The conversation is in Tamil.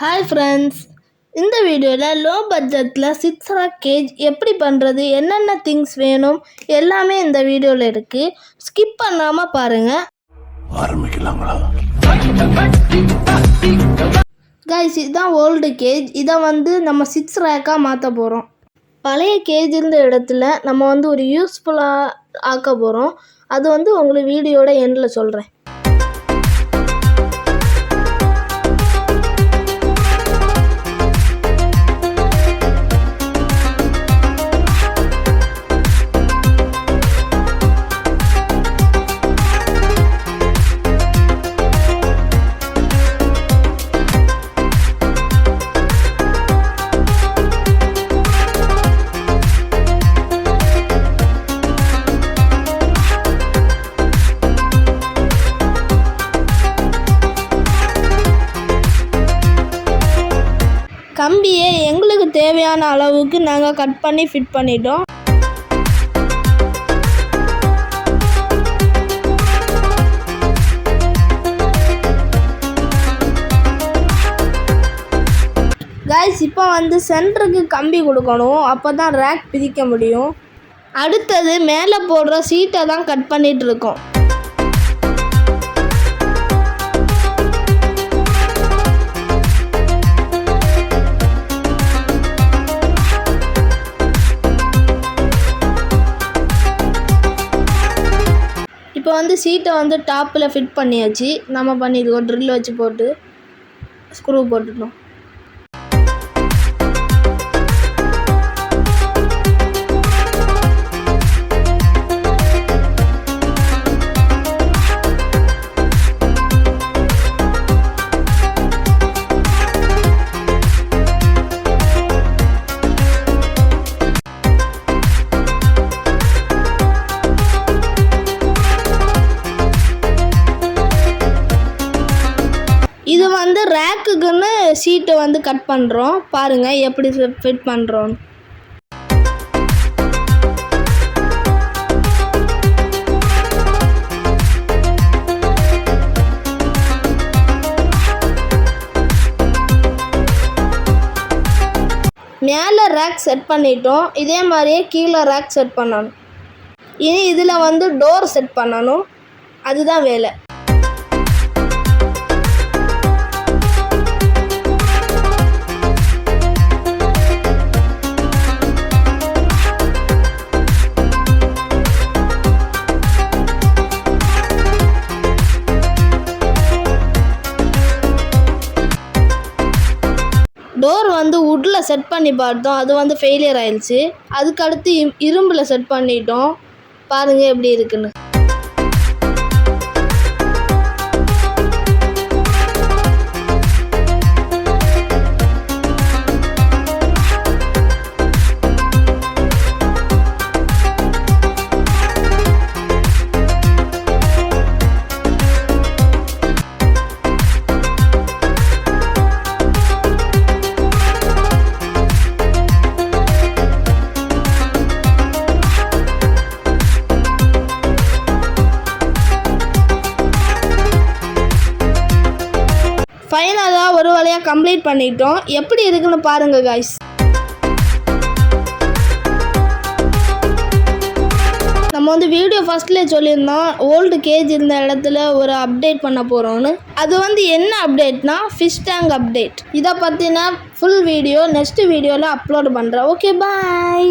ஹாய் ஃப்ரெண்ட்ஸ், இந்த வீடியோவில் லோ பட்ஜெட்டில் 6 ராக் கேஜ் எப்படி பண்ணுறது, என்னென்ன திங்ஸ் வேணும் எல்லாமே இந்த வீடியோவில் இருக்குது. ஸ்கிப் பண்ணாமல் பாருங்கள். ஆரம்பிக்கலாங்களா கைஸ்? இதுதான் ஓல்டு கேஜ். இதை நம்ம 6 ரேக்காக மாற்ற போகிறோம். பழைய கேஜ் இருந்த இடத்துல நம்ம ஒரு யூஸ்ஃபுல்லாக ஆக்க போகிறோம். அது உங்களுக்கு வீடியோட எண்டில் சொல்கிறேன். கம்பியை எங்களுக்கு தேவையான அளவுக்கு நாங்கள் கட் பண்ணி ஃபிட் பண்ணிட்டோம். கைஸ், இப்போ சென்டருக்கு கம்பி கொடுக்கணும். அப்போ தான் ரேக் பிரிக்க முடியும். அடுத்தது மேலே போடுற சீட்டை தான் கட் பண்ணிகிட்டு இருக்கோம். இப்போ சீட்டை டாப்பில் ஃபிட் பண்ணியாச்சு. நம்ம பண்ணியிருக்கோம், ட்ரில் வச்சு போட்டு ஸ்க்ரூ போட்டுட்டோம். இது ரேக்குக்குன்னு சீட்டை கட் பண்ணுறோம். பாருங்கள் எப்படி ஃபிட் பண்ணுறோம். மேலே ரேக் செட் பண்ணிட்டோம். இதே மாதிரியே கீழே ரேக் செட் பண்ணணும். இனி இதில் டோர் செட் பண்ணணும். அதுதான் வேலை. டோர் வுட்டில் செட் பண்ணி பார்த்தோம். அது ஃபெயிலியர் ஆயிடுச்சு. அதுக்கடுத்து இரும்பில் செட் பண்ணிட்டோம். பாருங்கள் எப்படி இருக்குன்னு. ஃபைனலாக ஒரு வழியாக கம்ப்ளீட் பண்ணிட்டோம். எப்படி இருக்குன்னு பாருங்கள் கைஸ். நம்ம வீடியோ ஃபஸ்ட்லேயே சொல்லியிருந்தோம் ஓல்டு கேஜ் இருந்த இடத்துல ஒரு அப்டேட் பண்ண போகிறோன்னு. அது என்ன அப்டேட்னா ஃபிஷ் டேங்க் அப்டேட். இதை பற்றின ஃபுல் வீடியோ நெக்ஸ்ட் வீடியோவில் அப்லோட் பண்ணுறேன். ஓகே, பாய்.